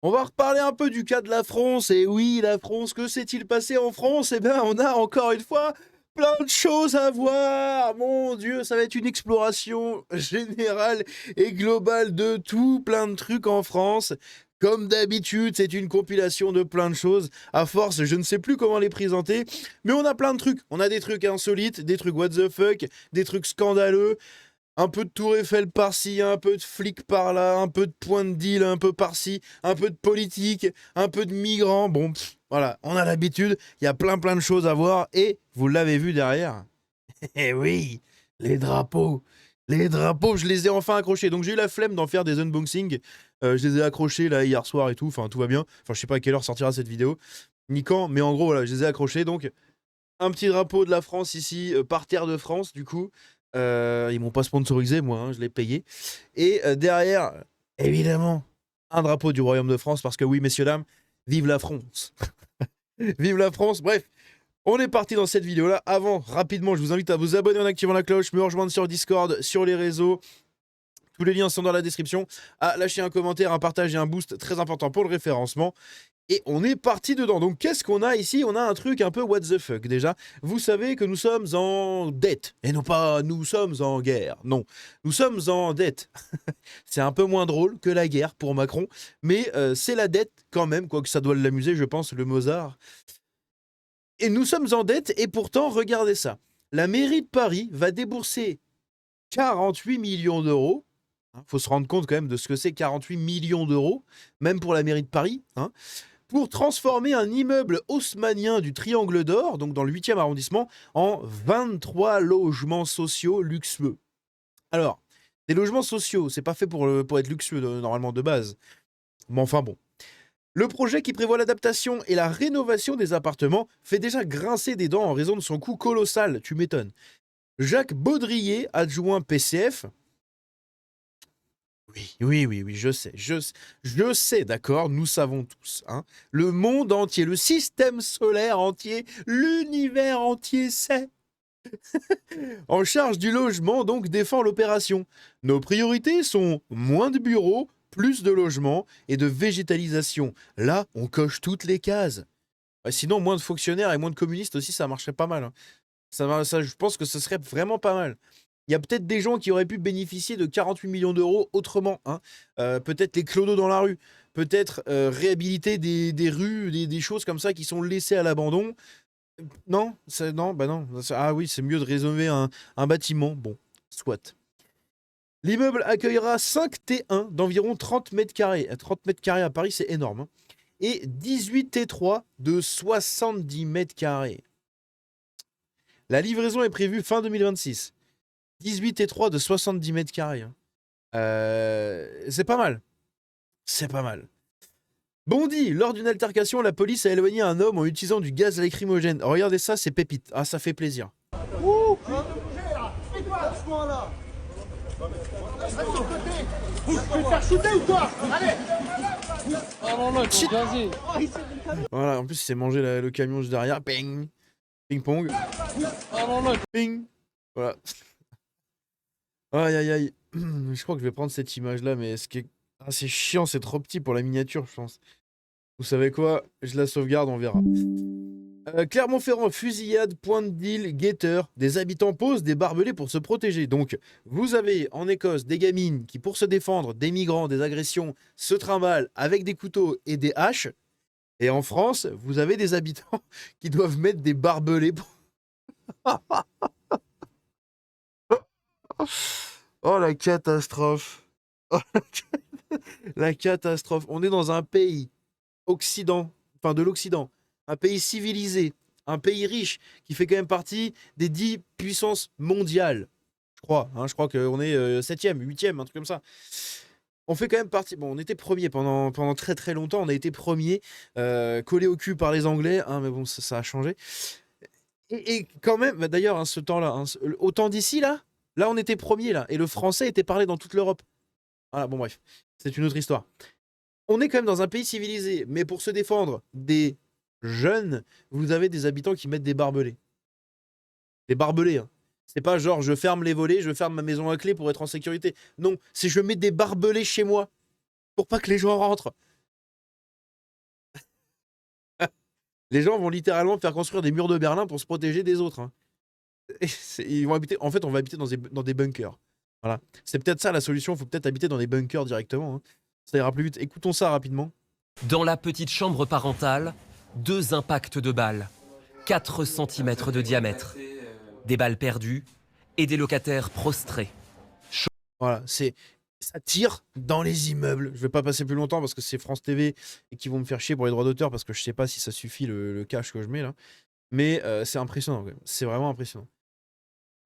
On va reparler un peu du cas de la France. Et oui, la France, que s'est-il passé en France? Eh bien, on a encore une fois plein de choses à voir. Mon Dieu, ça va être une exploration générale et globale de tout, plein de trucs en France. Comme d'habitude, c'est une compilation de plein de choses. À force, je ne sais plus comment les présenter, mais on a plein de trucs. On a des trucs insolites, des trucs what the fuck, des trucs scandaleux, un peu de tour Eiffel par-ci, un peu de flic par-là, un peu de point de deal un peu par-ci, un peu de politique, un peu de migrants. Bon, voilà, on a l'habitude, il y a plein de choses à voir et vous l'avez vu derrière. Eh oui, les drapeaux. Les drapeaux, je les ai enfin accrochés. Donc j'ai eu la flemme d'en faire des unboxings. Je les ai accrochés là hier soir et tout. Enfin, tout va bien. Enfin, je sais pas à quelle heure sortira cette vidéo, ni quand, mais en gros, voilà, je les ai accrochés. Donc un petit drapeau de la France ici, par terre de France, du coup. Ils m'ont pas sponsorisé, moi, hein, je l'ai payé. Et derrière, évidemment, un drapeau du Royaume de France, parce que oui, messieurs, dames, vive la France. Vive la France. Bref, on est parti dans cette vidéo-là. Avant, rapidement, je vous invite à vous abonner en activant la cloche, me rejoindre sur Discord, sur les réseaux. Tous les liens sont dans la description. À lâcher un commentaire, un partage et un boost très important pour le référencement. Et on est parti dedans. Donc qu'est-ce qu'on a ici? On a un truc un peu what the fuck déjà. Vous savez que nous sommes en dette. Et non pas nous sommes en guerre. Non, nous sommes en dette. C'est un peu moins drôle que la guerre pour Macron. Mais c'est la dette quand même, quoique ça doit l'amuser, je pense, le Mozart. Et nous sommes en dette et pourtant, regardez ça. La mairie de Paris va débourser 48 millions d'euros. Il faut se rendre compte quand même de ce que c'est 48 millions d'euros, même pour la mairie de Paris, hein, pour transformer un immeuble haussmannien du Triangle d'Or, donc dans le 8e arrondissement, en 23 logements sociaux luxueux. Alors, des logements sociaux, c'est pas fait pour être luxueux normalement de base. Mais enfin bon. Le projet qui prévoit l'adaptation et la rénovation des appartements fait déjà grincer des dents en raison de son coût colossal, tu m'étonnes. Jacques Baudrier, adjoint PCF, oui, je sais, d'accord, nous savons tous, hein. Le monde entier, le système solaire entier, l'univers entier sait. En charge du logement, donc, défend l'opération. Nos priorités sont moins de bureaux, plus de logements et de végétalisation. Là, on coche toutes les cases. Sinon, moins de fonctionnaires et moins de communistes aussi, ça marcherait pas mal, hein. Ça, je pense que ce serait vraiment pas mal. Il y a peut-être des gens qui auraient pu bénéficier de 48 millions d'euros autrement, hein. Peut-être les clodos dans la rue, peut-être réhabiliter des rues, des choses comme ça qui sont laissées à l'abandon. Non, non, bah non. Ah oui, c'est mieux de rénover un bâtiment. Bon, soit. L'immeuble accueillera 5 T1 d'environ 30 mètres carrés. 30 mètres carrés à Paris, c'est énorme, hein. Et 18 T3 de 70 mètres carrés. La livraison est prévue fin 2026. 18 T3 de 70 mètres carrés, hein. C'est pas mal. C'est pas mal. Bondy, lors d'une altercation, la police a éloigné un homme en utilisant du gaz lacrymogène. Regardez ça, c'est pépite. Ah, ça fait plaisir. Ouh, hein, bouger là. Fais quoi doucement là. Reste sur le côté. Tu veux te faire shooter ou quoi? Allez. Ah non, non, il faut gazer. Voilà, en plus, il s'est mangé le camion juste derrière. Ping. Ping-pong. Ah non, non, Ping. Voilà. Aïe, aïe, aïe. Je crois que je vais prendre cette image-là, mais ah, c'est chiant, c'est trop petit pour la miniature, je pense. Vous savez quoi? Je la sauvegarde, on verra. Clermont-Ferrand, fusillade, point de deal, guetteur. Des habitants posent des barbelés pour se protéger. Donc, vous avez en Écosse des gamines qui, pour se défendre des migrants, des agressions, se trimballent avec des couteaux et des haches. Et en France, vous avez des habitants qui doivent mettre des barbelés pour... Oh, la catastrophe. Oh, la catastrophe. On est dans un pays de l'Occident, un pays civilisé, un pays riche, qui fait quand même partie des 10 puissances mondiales. Je crois, hein, je crois qu'on est 7e, 8e, un truc comme ça. On fait quand même partie. Bon, on était premier pendant très longtemps. On a été premier, collé au cul par les Anglais, hein, mais bon, ça a changé. Et quand même, bah, d'ailleurs, hein, ce temps-là, hein, au temps d'ici, là, on était premier, là. Et le français était parlé dans toute l'Europe. Voilà, bon, bref, c'est une autre histoire. On est quand même dans un pays civilisé, mais pour se défendre des jeunes, vous avez des habitants qui mettent des barbelés. Des barbelés, hein. C'est pas genre je ferme les volets, je ferme ma maison à clé pour être en sécurité. Non, c'est je mets des barbelés chez moi pour pas que les gens rentrent. Les gens vont littéralement faire construire des murs de Berlin pour se protéger des autres. Hein. Ils vont habiter, en fait, on va habiter dans des bunkers. Voilà. C'est peut-être ça la solution. Il faut peut-être habiter dans des bunkers directement. Hein. Ça ira plus vite. Écoutons ça rapidement. Dans la petite chambre parentale, 2 impacts de balles, 4 cm de diamètre, des balles perdues et des locataires prostrés. Voilà, ça tire dans les immeubles. Je vais pas passer plus longtemps parce que c'est France TV et qu'ils vont me faire chier pour les droits d'auteur parce que je sais pas si ça suffit le cash que je mets là. Mais c'est impressionnant quand même. C'est vraiment impressionnant.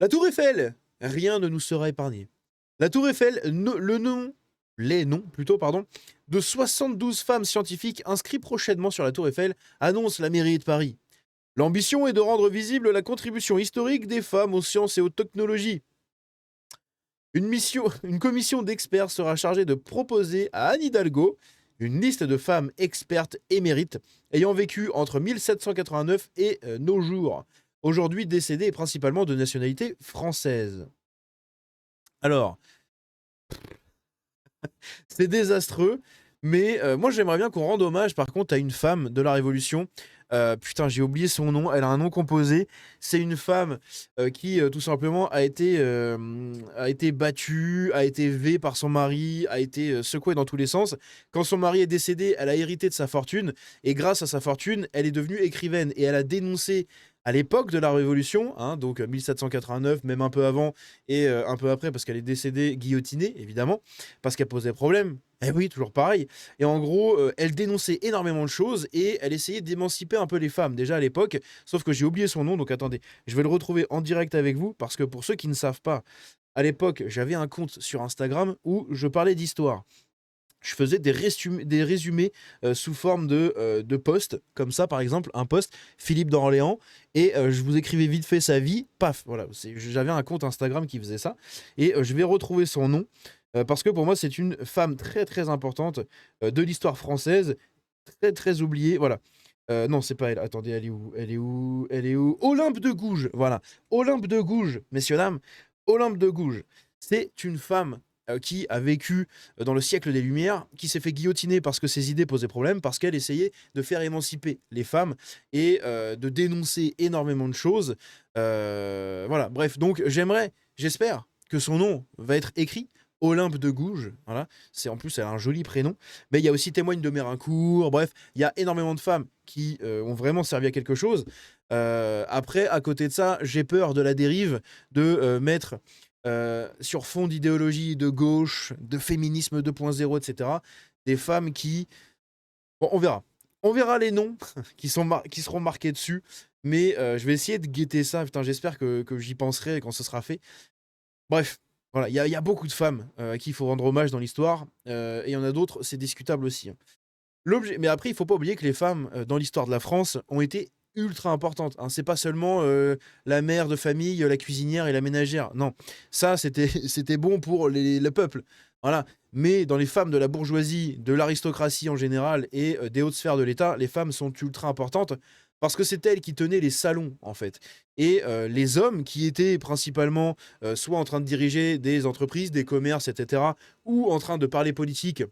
La Tour Eiffel, rien ne nous sera épargné. La Tour Eiffel, les noms plutôt, pardon, de 72 femmes scientifiques inscrites prochainement sur la Tour Eiffel annonce la mairie de Paris. L'ambition est de rendre visible la contribution historique des femmes aux sciences et aux technologies. Une commission d'experts sera chargée de proposer à Anne Hidalgo une liste de femmes expertes émérites ayant vécu entre 1789 et nos jours, aujourd'hui décédées principalement de nationalité française. Alors, c'est désastreux, mais moi j'aimerais bien qu'on rende hommage par contre à une femme de la Révolution. Putain, j'ai oublié son nom, elle a un nom composé. C'est une femme qui tout simplement a été battue, a été vée par son mari, a été secouée dans tous les sens. Quand son mari est décédé, elle a hérité de sa fortune et grâce à sa fortune, elle est devenue écrivaine et elle a dénoncé à l'époque de la Révolution, hein, donc 1789, même un peu avant et un peu après, parce qu'elle est décédée guillotinée, évidemment, parce qu'elle posait problème. Eh oui, toujours pareil. Et en gros, elle dénonçait énormément de choses et elle essayait d'émanciper un peu les femmes, déjà à l'époque. Sauf que j'ai oublié son nom, donc attendez, je vais le retrouver en direct avec vous, parce que pour ceux qui ne savent pas, à l'époque, j'avais un compte sur Instagram où je parlais d'histoire. Je faisais des résumés sous forme de posts, comme ça par exemple, un post, Philippe d'Orléans, et je vous écrivais vite fait sa vie, paf, voilà, j'avais un compte Instagram qui faisait ça, et je vais retrouver son nom, parce que pour moi c'est une femme très très importante de l'histoire française, très très oubliée, voilà. Non, c'est pas elle, attendez, elle est où? Elle est où? Elle est où? Olympe de Gouges, voilà, Olympe de Gouges, messieurs, dames, Olympe de Gouges, c'est une femme qui a vécu dans le siècle des Lumières, qui s'est fait guillotiner parce que ses idées posaient problème, parce qu'elle essayait de faire émanciper les femmes et de dénoncer énormément de choses. Voilà, bref, donc j'espère que son nom va être écrit. Olympe de Gouges, voilà. En plus, elle a un joli prénom. Mais il y a aussi Témoigne de Mérincourt. Bref, il y a énormément de femmes qui ont vraiment servi à quelque chose. Après, à côté de ça, j'ai peur de la dérive de mettre sur fond d'idéologie de gauche, de féminisme 2.0, etc. Des femmes qui... Bon, on verra. On verra les noms qui seront marqués dessus. Mais je vais essayer de guetter ça. Putain, j'espère que j'y penserai quand ce sera fait. Bref, voilà, il y a beaucoup de femmes à qui il faut rendre hommage dans l'histoire. Et il y en a d'autres, c'est discutable aussi. Hein. Mais après, il ne faut pas oublier que les femmes, dans l'histoire de la France, ont été ultra importantes. Hein. C'est pas seulement la mère de famille, la cuisinière et la ménagère. Non, ça, c'était bon pour le peuple. Voilà. Mais dans les femmes de la bourgeoisie, de l'aristocratie en général et des hautes sphères de l'État, les femmes sont ultra importantes parce que c'est elles qui tenaient les salons, en fait. Et les hommes qui étaient principalement soit en train de diriger des entreprises, des commerces, etc., ou en train de parler politique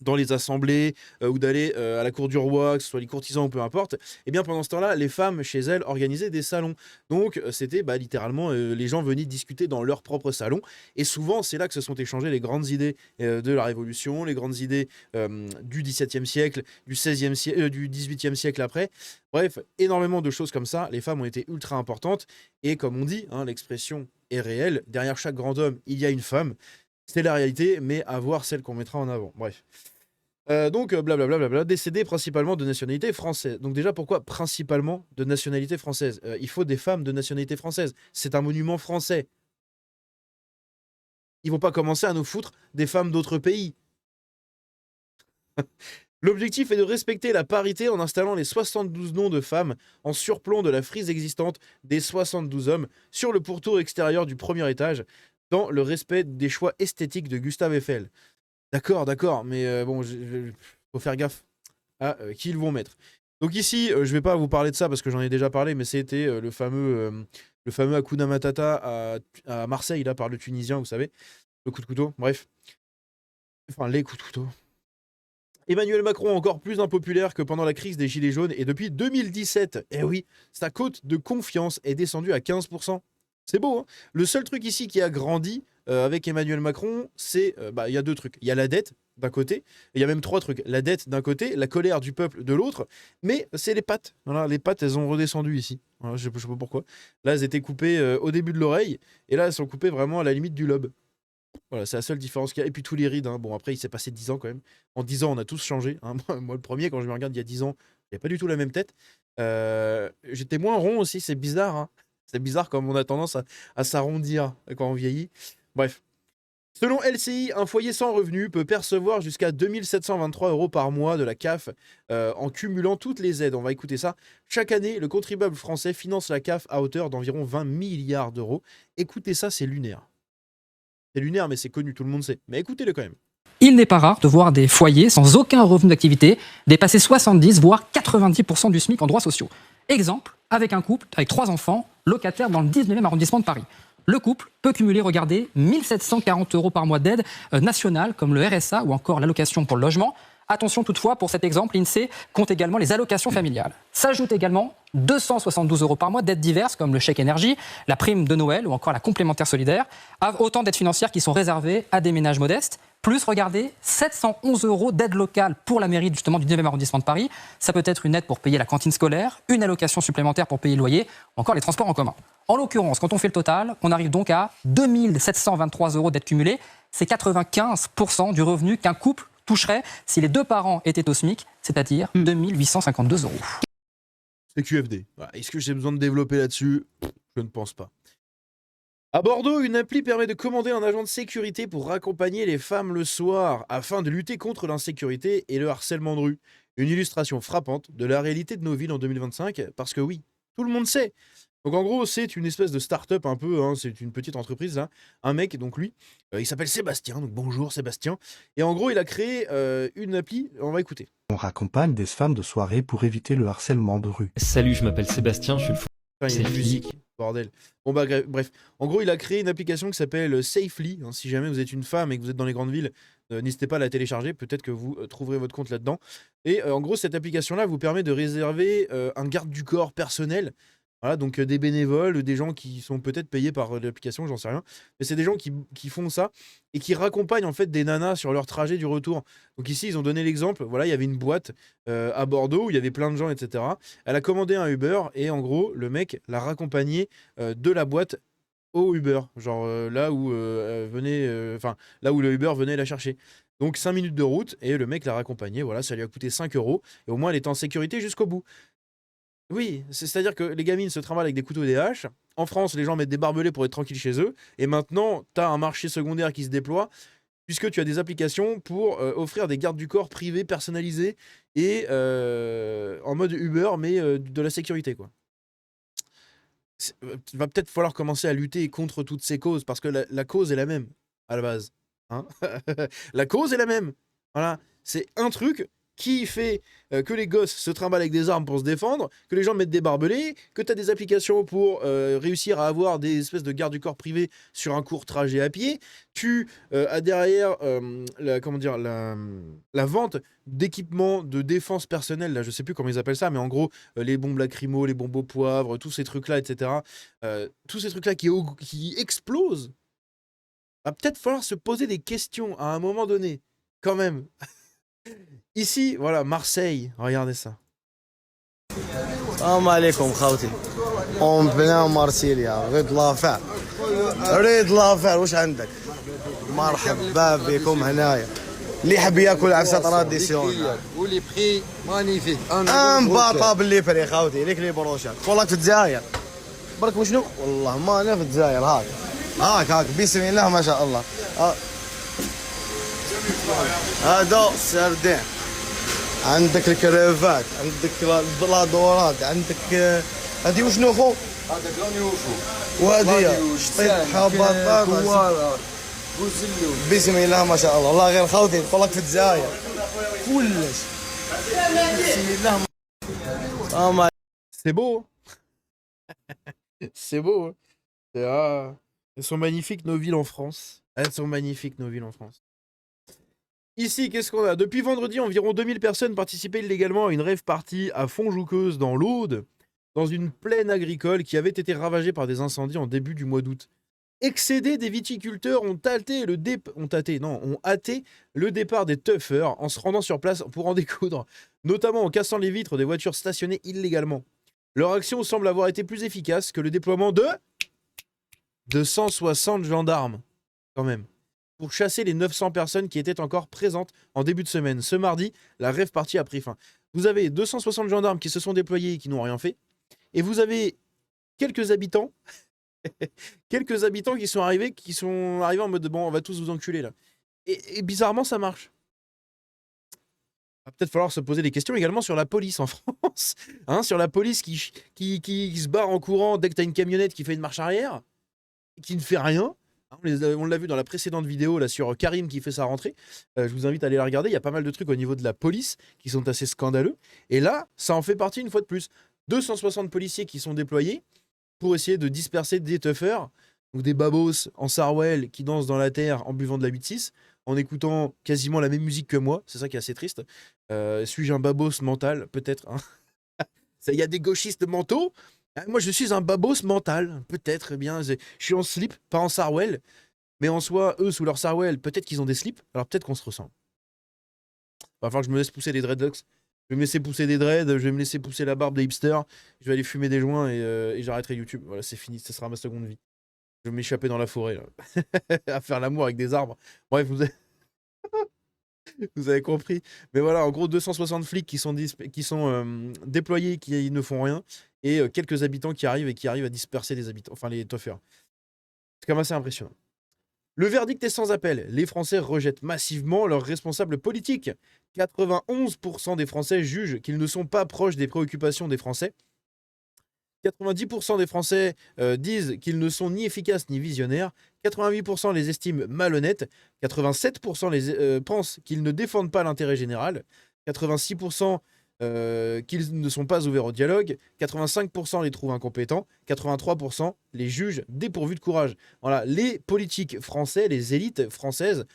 dans les assemblées ou d'aller à la cour du roi, que ce soit les courtisans ou peu importe, et bien pendant ce temps-là, les femmes chez elles organisaient des salons. Donc c'était littéralement les gens venaient discuter dans leur propre salon et souvent c'est là que se sont échangées les grandes idées de la Révolution, les grandes idées du XVIIe siècle, du XVIe siècle, du XVIIIe siècle après. Bref, énormément de choses comme ça. Les femmes ont été ultra importantes et comme on dit, hein, l'expression est réelle. Derrière chaque grand homme, il y a une femme. C'est la réalité, mais à voir celle qu'on mettra en avant. Bref. Donc, blablabla, décédé principalement de nationalité française. Donc déjà, pourquoi principalement de nationalité française? Il faut des femmes de nationalité française. C'est un monument français. Ils vont pas commencer à nous foutre des femmes d'autres pays. L'objectif est de respecter la parité en installant les 72 noms de femmes en surplomb de la frise existante des 72 hommes sur le pourtour extérieur du premier étage, dans le respect des choix esthétiques de Gustave Eiffel. D'accord, mais bon, faut faire gaffe à qui ils vont mettre. Donc ici, je vais pas vous parler de ça parce que j'en ai déjà parlé, mais c'était le fameux Hakuna Matata à Marseille, là, par le Tunisien, vous savez, le coup de couteau, bref. Enfin, les coups de couteau. Emmanuel Macron encore plus impopulaire que pendant la crise des Gilets jaunes et depuis 2017. Eh oui, sa cote de confiance est descendue à 15%. C'est beau, hein. Le seul truc ici qui a grandi avec Emmanuel Macron, c'est... il y a deux trucs. Il y a la dette d'un côté, et il y a même trois trucs. La dette d'un côté, la colère du peuple de l'autre, mais c'est les pattes. Voilà, les pattes, elles ont redescendu ici. Voilà, je sais pas pourquoi. Là, elles étaient coupées au début de l'oreille, et là, elles sont coupées vraiment à la limite du lobe. Voilà, c'est la seule différence qu'il y a. Et puis tous les rides, hein. Bon, après, il s'est passé 10 ans quand même. En 10 ans, on a tous changé, hein. Moi, le premier, quand je me regarde il y a 10 ans, il n'y a pas du tout la même tête. J'étais moins rond aussi, c'est bizarre, hein. C'est bizarre comme on a tendance à s'arrondir quand on vieillit. Bref. Selon LCI, un foyer sans revenu peut percevoir jusqu'à 2723 € par mois de la CAF en cumulant toutes les aides. On va écouter ça. Chaque année, le contribuable français finance la CAF à hauteur d'environ 20 milliards d'euros. Écoutez ça, c'est lunaire. C'est lunaire, mais c'est connu, tout le monde sait. Mais écoutez-le quand même. Il n'est pas rare de voir des foyers sans aucun revenu d'activité dépasser 70 voire 90% du SMIC en droits sociaux. Exemple, avec un couple avec 3 enfants, locataires dans le 19e arrondissement de Paris. Le couple peut cumuler, regardez, 1740 € par mois d'aide nationale comme le RSA ou encore l'allocation pour le logement. Attention toutefois, pour cet exemple, l'INSEE compte également les allocations familiales. S'ajoutent également 272 € par mois d'aides diverses comme le chèque énergie, la prime de Noël ou encore la complémentaire solidaire. Autant d'aides financières qui sont réservées à des ménages modestes. Plus, regardez, 711 € d'aide locale pour la mairie justement du 9e arrondissement de Paris. Ça peut être une aide pour payer la cantine scolaire, une allocation supplémentaire pour payer le loyer, ou encore les transports en commun. En l'occurrence, quand on fait le total, on arrive donc à 2723 € d'aide cumulée. C'est 95% du revenu qu'un couple toucherait si les deux parents étaient au SMIC, c'est-à-dire 2852 €. C'est QFD. Est-ce que j'ai besoin de développer là-dessus? Je ne pense pas. À Bordeaux, une appli permet de commander un agent de sécurité pour raccompagner les femmes le soir afin de lutter contre l'insécurité et le harcèlement de rue. Une illustration frappante de la réalité de nos villes en 2025, parce que oui, tout le monde sait. Donc en gros, c'est une espèce de start-up un peu, hein, c'est une petite entreprise là. Un mec, donc lui, il s'appelle Sébastien, donc bonjour Sébastien. Et en gros, il a créé une appli, on va écouter. On raccompagne des femmes de soirée pour éviter le harcèlement de rue. Salut, je m'appelle Sébastien, je suis le Enfin, il y a une musique, bordel. Bon bah bref, en gros il a créé une application qui s'appelle Safely, hein. Si jamais vous êtes une femme et que vous êtes dans les grandes villes, n'hésitez pas à la télécharger, peut-être que vous trouverez votre compte là-dedans. Et en gros cette application-là vous permet de réserver un garde du corps personnel. Voilà, donc des bénévoles, des gens qui sont peut-être payés par l'application, j'en sais rien. Mais c'est des gens qui font ça et qui raccompagnent en fait des nanas sur leur trajet du retour. Donc ici, ils ont donné l'exemple. Voilà, il y avait une boîte à Bordeaux où il y avait plein de gens, etc. Elle a commandé un Uber et en gros, le mec l'a raccompagné de la boîte au Uber. Genre là où là où le Uber venait la chercher. Donc 5 minutes de route et le mec l'a raccompagné. Voilà, ça lui a coûté 5 € et au moins elle était en sécurité jusqu'au bout. Oui, c'est-à-dire que les gamines se trimballent avec des couteaux et des haches. En France, les gens mettent des barbelés pour être tranquilles chez eux. Et maintenant, tu as un marché secondaire qui se déploie, puisque tu as des applications pour offrir des gardes du corps privés, personnalisés, et en mode Uber, mais de la sécurité, quoi. Il va peut-être falloir commencer à lutter contre toutes ces causes, parce que la cause est la même, à la base. Hein. La cause est la même. Voilà. C'est un truc qui fait que les gosses se trimballent avec des armes pour se défendre, que les gens mettent des barbelés, que tu as des applications pour réussir à avoir des espèces de gardes du corps privés sur un court trajet à pied. Tu as derrière la vente d'équipements de défense personnelle, là, je sais plus comment ils appellent ça, mais en gros, les bombes lacrymo, les bombes au poivre, tous ces trucs-là, etc. Tous ces trucs-là qui explosent. Va peut-être falloir se poser des questions à un moment donné, quand même. Ici, voilà, Marseille, regardez ça. السلام عليكم خوتي ام بنا مارسيليا ريد لافير ريد لافير واش عندك مرحبا بكم هنايا اللي يحب ياكل عفسه تراديسيون ولي بري مانيفيك باطا باللي فري خوتي ليك لي بروشات والله في الجزائر برك وشنو والله ما انا في الجزائر هاك بسم الله ما شاء الله هذا سردين عندك الكريفات عندك البلادورات عندك هذه وشنو خو هذا كرانيوشو وهذه شطيحه بطاطا بسم الله ما شاء الله والله غير خوتي نقول لك في الجزائر كلش بسم الله C'est beau. C'est beau. Elles sont magnifiques nos villes en France. Elles sont magnifiques nos villes en France. Ici, qu'est-ce qu'on a? Depuis vendredi, environ 2000 personnes participaient illégalement à une rave party à Fontjouqueuse dans l'Aude, dans une plaine agricole qui avait été ravagée par des incendies en début du mois d'août. Excédés, des viticulteurs ont hâté le départ des tuffers en se rendant sur place pour en découdre, notamment en cassant les vitres des voitures stationnées illégalement. Leur action semble avoir été plus efficace que le déploiement de 260 gendarmes, quand même, pour chasser les 900 personnes qui étaient encore présentes en début de semaine. Ce mardi, la rave party a pris fin. Vous avez 260 gendarmes qui se sont déployés et qui n'ont rien fait, et vous avez quelques habitants qui sont arrivés en mode bon, on va tous vous enculer là. Et bizarrement, ça marche. Il va peut-être falloir se poser des questions également sur la police en France. Hein, sur la police qui se barre en courant dès que t'as une camionnette qui fait une marche arrière, qui ne fait rien. On l'a vu dans la précédente vidéo là, sur Karim qui fait sa rentrée. Je vous invite à aller la regarder. Il y a pas mal de trucs au niveau de la police qui sont assez scandaleux. Et là, ça en fait partie une fois de plus. 260 policiers qui sont déployés pour essayer de disperser des tuffers, donc des babos en Sarwell qui dansent dans la terre en buvant de la 8-6, en écoutant quasiment la même musique que moi. C'est ça qui est assez triste. Suis-je un babos mental? Peut-être. Hein. Il y a des gauchistes mentaux. Moi, je suis un babos mental. Peut-être. Eh bien, je suis en slip, pas en Sarwell. Mais en soi, eux, sous leur Sarwell, peut-être qu'ils ont des slips. Alors peut-être qu'on se ressemble. Il va falloir que je me laisse pousser des dreadlocks. Je vais me laisser pousser des dreads, je vais me laisser pousser la barbe des hipsters, je vais aller fumer des joints et j'arrêterai YouTube. Voilà, c'est fini, ce sera ma seconde vie. Je vais m'échapper dans la forêt, là. À faire l'amour avec des arbres. Bref, vous avez compris. Mais voilà, en gros, 260 flics qui sont déployés, qui ne font rien, et quelques habitants qui arrivent à disperser les habitants, enfin les tuffers. C'est quand même assez impressionnant. Le verdict est sans appel. Les Français rejettent massivement leurs responsables politiques. 91% des Français jugent qu'ils ne sont pas proches des préoccupations des Français. 90% des Français disent qu'ils ne sont ni efficaces ni visionnaires. 88% les estiment malhonnêtes. 87% pensent qu'ils ne défendent pas l'intérêt général. 86% qu'ils ne sont pas ouverts au dialogue. 85% les trouvent incompétents. 83% les jugent dépourvus de courage. Voilà, les politiques français, les élites françaises,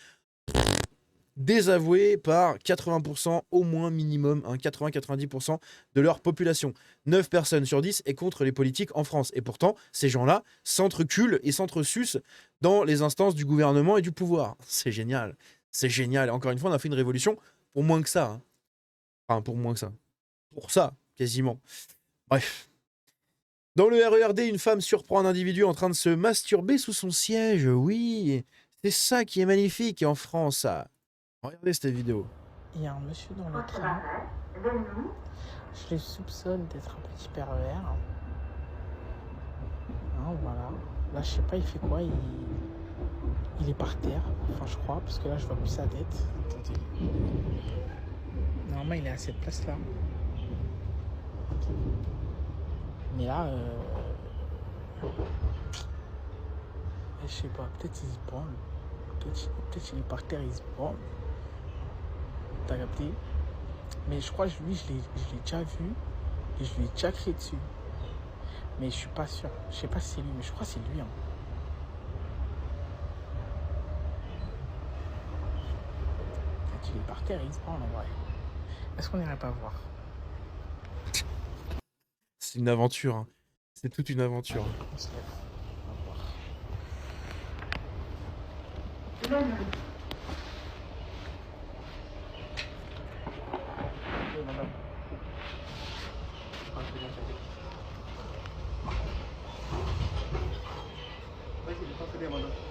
désavouées par 80% au moins minimum, hein, 80-90% de leur population. 9 personnes sur 10 est contre les politiques en France. Et pourtant, ces gens-là s'entreculent et s'entresucent dans les instances du gouvernement et du pouvoir. C'est génial. C'est génial. Et encore une fois, on a fait une révolution pour moins que ça. Hein. Enfin, pour moins que ça. Pour ça, quasiment. Bref. Dans le RERD, une femme surprend un individu en train de se masturber sous son siège. Oui, c'est ça qui est magnifique en France, ça. Regardez cette vidéo. Il y a un monsieur dans le train. Je le soupçonne d'être un petit pervers. Hein, voilà. Là, je sais pas, il fait quoi? Il est par terre. Enfin, je crois, parce que là, je vois plus sa tête. Attendez. Normalement, il est à cette place-là. Mais là, je sais pas, peut-être il se branle. Peut-être qu'il est par terre, il se branle. T'as capté? Mais je crois que lui, je l'ai déjà vu et je lui ai déjà crié dessus. Mais je suis pas sûr. Je sais pas si c'est lui, mais je crois que c'est lui. Hein. Peut-être qu'il est par terre, il se branle en vrai. Est-ce qu'on n'irait pas voir? C'est une aventure. Hein. C'est toute une aventure. Allez, on se lève. On va voir.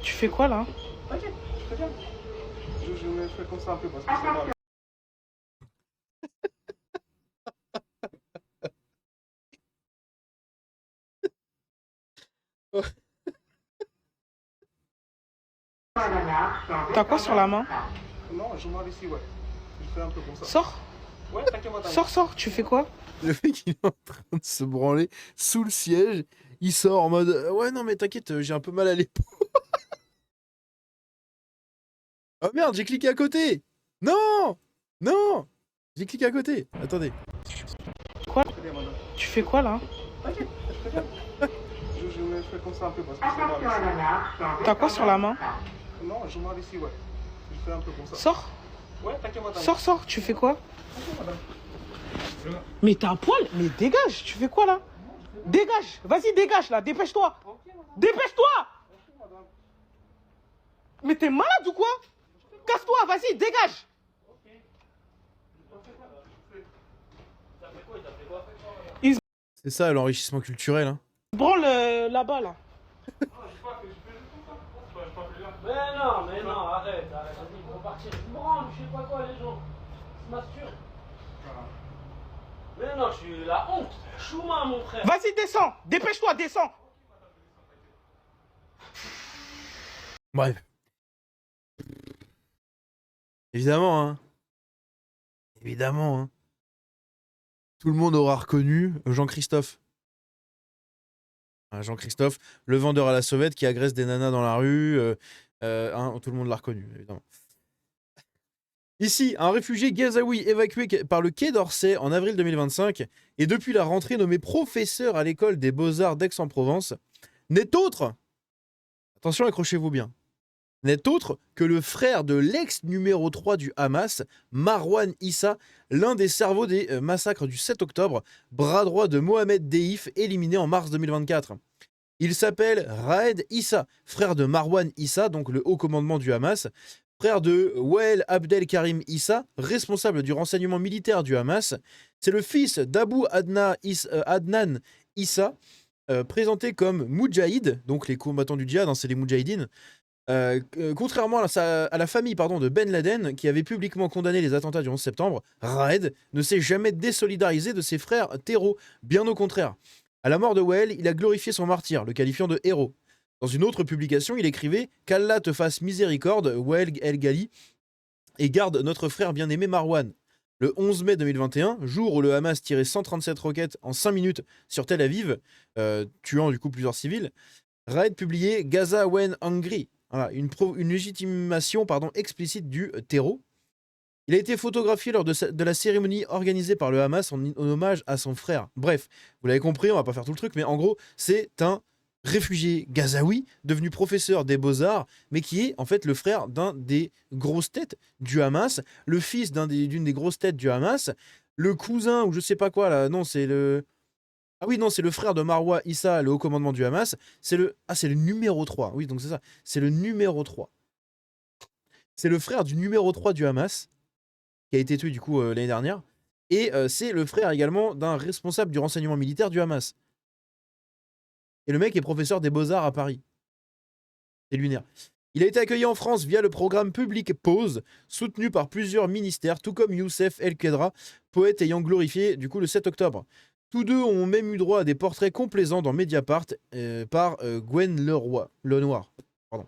Tu fais quoi là? Ok, très bien. Je me fais comme ça un peu parce que c'est là. T'as quoi sur la main? Non, je m'en vais ici, ouais. Je fais un peu comme ça. Sors. Ouais, t'inquiète pas. Sors, tu fais quoi? Le mec, il est en train de se branler sous le siège. Il sort en mode ouais, non, mais t'inquiète, j'ai un peu mal à l'épaule. Oh merde, j'ai cliqué à côté. Non, non, j'ai cliqué à côté. Attendez. Quoi? Tu fais quoi là? T'inquiète, très bien. Je me fais comme ça un peu parce que c'est là. T'as quoi sur la main? Non, je m'en vais ici, ouais. Je fais un peu comme ça. Sors. Sors, tu fais quoi? Mais t'as un poil? Mais dégage, tu fais quoi là? Dégage, vas-y, dégage là, dépêche-toi. Dépêche-toi. Mais t'es malade ou quoi? Casse-toi, vas-y, dégage. C'est ça l'enrichissement culturel. Hein. Branle là-bas là. Mais non, arrête, vas-y, il faut partir. Branle, je sais pas quoi, les gens. Se masturbent. Mais non, je suis la honte. Chouma, mon frère. Vas-y, descends, dépêche-toi, descends. Bref. Évidemment, hein. Évidemment, hein. Tout le monde aura reconnu Jean-Christophe. Jean-Christophe, le vendeur à la sauvette qui agresse des nanas dans la rue. Tout le monde l'a reconnu, évidemment. Ici, un réfugié gazaoui évacué par le Quai d'Orsay en avril 2025 et depuis la rentrée nommé professeur à l'école des Beaux-Arts d'Aix-en-Provence n'est autre, attention, accrochez-vous bien, n'est autre que le frère de l'ex numéro 3 du Hamas, Marwan Issa, l'un des cerveaux des massacres du 7 octobre, bras droit de Mohamed Deif, éliminé en mars 2024. Il s'appelle Raed Issa, frère de Marwan Issa, donc le haut commandement du Hamas, frère de Wael Abdelkarim Issa, responsable du renseignement militaire du Hamas. C'est le fils d'Abu Adnan Issa, présenté comme Moudjahid, donc les combattants du djihad, hein, c'est les Moudjahidines. Contrairement à la famille de Ben Laden, qui avait publiquement condamné les attentats du 11 septembre, Raed ne s'est jamais désolidarisé de ses frères terreaux, bien au contraire. À la mort de Wael, il a glorifié son martyr, le qualifiant de héros. Dans une autre publication, il écrivait « Qu'Allah te fasse miséricorde, Wael El Ghali, et garde notre frère bien-aimé Marwan ». Le 11 mai 2021, jour où le Hamas tirait 137 roquettes en 5 minutes sur Tel Aviv, tuant du coup plusieurs civils, Raed publiait « Gaza when angry ». Voilà, une légitimation explicite du terreau. Il a été photographié lors de la cérémonie organisée par le Hamas en hommage à son frère. Bref, vous l'avez compris, on va pas faire tout le truc, mais en gros, c'est un réfugié gazaoui devenu professeur des Beaux-Arts, mais qui est en fait le frère d'un des grosses têtes du Hamas, le fils d'une des grosses têtes du Hamas, le cousin ou je sais pas quoi là, non, c'est le... Ah oui, non, c'est le frère de Marwa Issa, le haut commandement du Hamas. C'est le numéro 3. Oui, donc c'est ça. C'est le numéro 3. C'est le frère du numéro 3 du Hamas, qui a été tué du coup l'année dernière. Et c'est le frère également d'un responsable du renseignement militaire du Hamas. Et le mec est professeur des Beaux-Arts à Paris. C'est lunaire. Il a été accueilli en France via le programme Public Pause, soutenu par plusieurs ministères, tout comme Youssef El Kedra, poète ayant glorifié du coup le 7 octobre. Tous deux ont même eu droit à des portraits complaisants dans Mediapart par Gwen Lenoir. Pardon.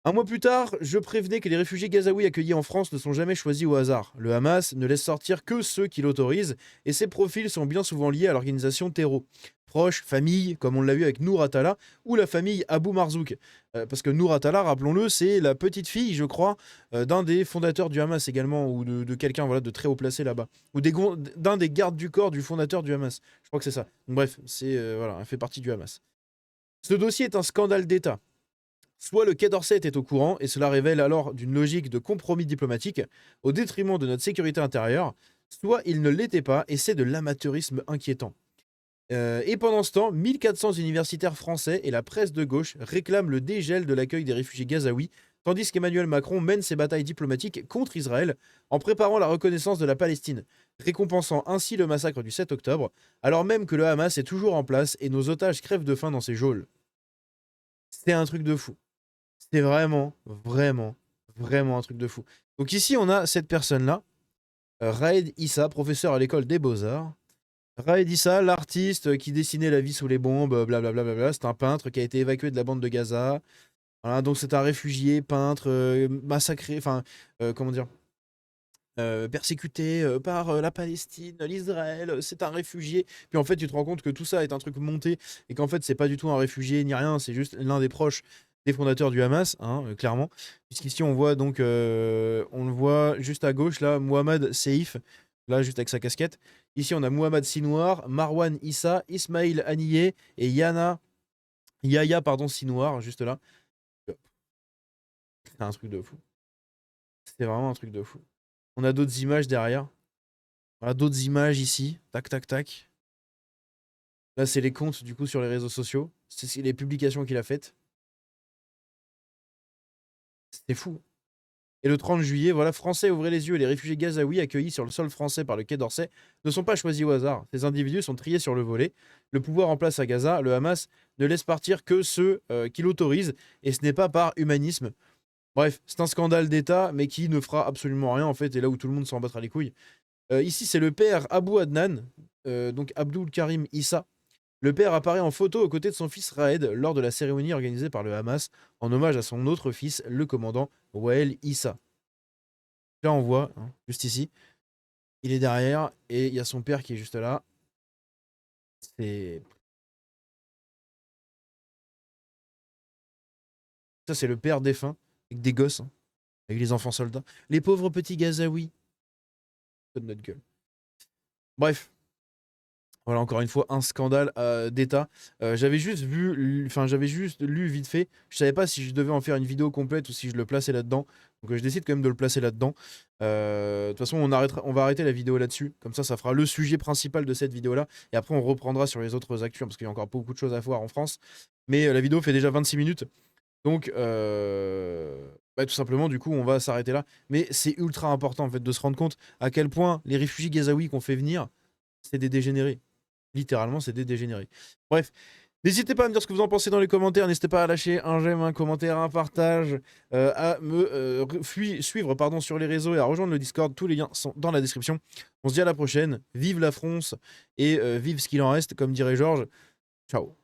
Un mois plus tard, je prévenais que les réfugiés gazaouis accueillis en France ne sont jamais choisis au hasard. Le Hamas ne laisse sortir que ceux qui l'autorisent et ces profils sont bien souvent liés à l'organisation terreau. Proches, famille, comme on l'a vu avec Nour Atala, ou la famille Abou Marzouk. Parce que Nour Atala, rappelons-le, c'est la petite fille, je crois, d'un des fondateurs du Hamas également, ou de quelqu'un de très haut placé là-bas. Ou d'un des gardes du corps du fondateur du Hamas. Je crois que c'est ça. Donc, bref, elle fait partie du Hamas. Ce dossier est un scandale d'État. Soit le Quai d'Orsay était au courant, et cela révèle alors d'une logique de compromis diplomatique au détriment de notre sécurité intérieure, soit il ne l'était pas, et c'est de l'amateurisme inquiétant. Et pendant ce temps, 1400 universitaires français et la presse de gauche réclament le dégel de l'accueil des réfugiés gazaouis, tandis qu'Emmanuel Macron mène ses batailles diplomatiques contre Israël en préparant la reconnaissance de la Palestine, récompensant ainsi le massacre du 7 octobre, alors même que le Hamas est toujours en place et nos otages crèvent de faim dans ces geôles. C'est un truc de fou. C'est vraiment, vraiment, vraiment un truc de fou. Donc ici, on a cette personne-là, Raed Issa, professeur à l'école des Beaux-Arts. Raed Issa, l'artiste qui dessinait la vie sous les bombes, blablabla. C'est un peintre qui a été évacué de la bande de Gaza. Voilà, donc c'est un réfugié, peintre, massacré, persécuté par la Palestine, l'Israël, c'est un réfugié. Puis en fait, tu te rends compte que tout ça est un truc monté et qu'en fait, c'est pas du tout un réfugié ni rien, c'est juste l'un des proches des fondateurs du Hamas, clairement. Puisqu'ici, on voit donc, on le voit juste à gauche, là, Mohamed Seif, là, juste avec sa casquette. Ici, on a Mohamed Sinouar, Marwan Issa, Ismail Haniyeh et Yahya Sinouar, juste là. C'est un truc de fou. C'est vraiment un truc de fou. On a d'autres images derrière. Voilà, d'autres images ici. Tac, tac, tac. Là, c'est les comptes, du coup, sur les réseaux sociaux. C'est les publications qu'il a faites. C'est fou. Et le 30 juillet, voilà, Français, ouvrez les yeux. Les réfugiés gazaouis accueillis sur le sol français par le Quai d'Orsay ne sont pas choisis au hasard. Ces individus sont triés sur le volet. Le pouvoir en place à Gaza, le Hamas, ne laisse partir que ceux qui l'autorisent. Et ce n'est pas par humanisme. Bref, c'est un scandale d'État, mais qui ne fera absolument rien, en fait, et là où tout le monde s'en battra les couilles. Ici, c'est le père Abou Adnan, donc Abdul Karim Issa. Le père apparaît en photo aux côtés de son fils Raed lors de la cérémonie organisée par le Hamas en hommage à son autre fils, le commandant Wael Issa. Là, on voit, hein, juste ici, il est derrière et il y a son père qui est juste là. Ça, c'est le père défunt, avec des gosses, hein, avec les enfants soldats. Les pauvres petits Gazaouis. De notre gueule. Bref. Voilà, encore une fois, un scandale d'État. J'avais juste lu vite fait. Je savais pas si je devais en faire une vidéo complète ou si je le plaçais là-dedans. Donc je décide quand même de le placer là-dedans. De toute façon, on va arrêter la vidéo là-dessus. Comme ça fera le sujet principal de cette vidéo-là. Et après, on reprendra sur les autres actus, hein, parce qu'il y a encore beaucoup de choses à voir en France. Mais la vidéo fait déjà 26 minutes. Donc, tout simplement, du coup, on va s'arrêter là. Mais c'est ultra important, en fait, de se rendre compte à quel point les réfugiés gazaouis qu'on fait venir, c'est des dégénérés. Littéralement, c'est des dégénérés. Bref, n'hésitez pas à me dire ce que vous en pensez dans les commentaires. N'hésitez pas à lâcher un j'aime, un commentaire, un partage, à me suivre sur les réseaux et à rejoindre le Discord. Tous les liens sont dans la description. On se dit à la prochaine. Vive la France et vive ce qu'il en reste, comme dirait Georges. Ciao.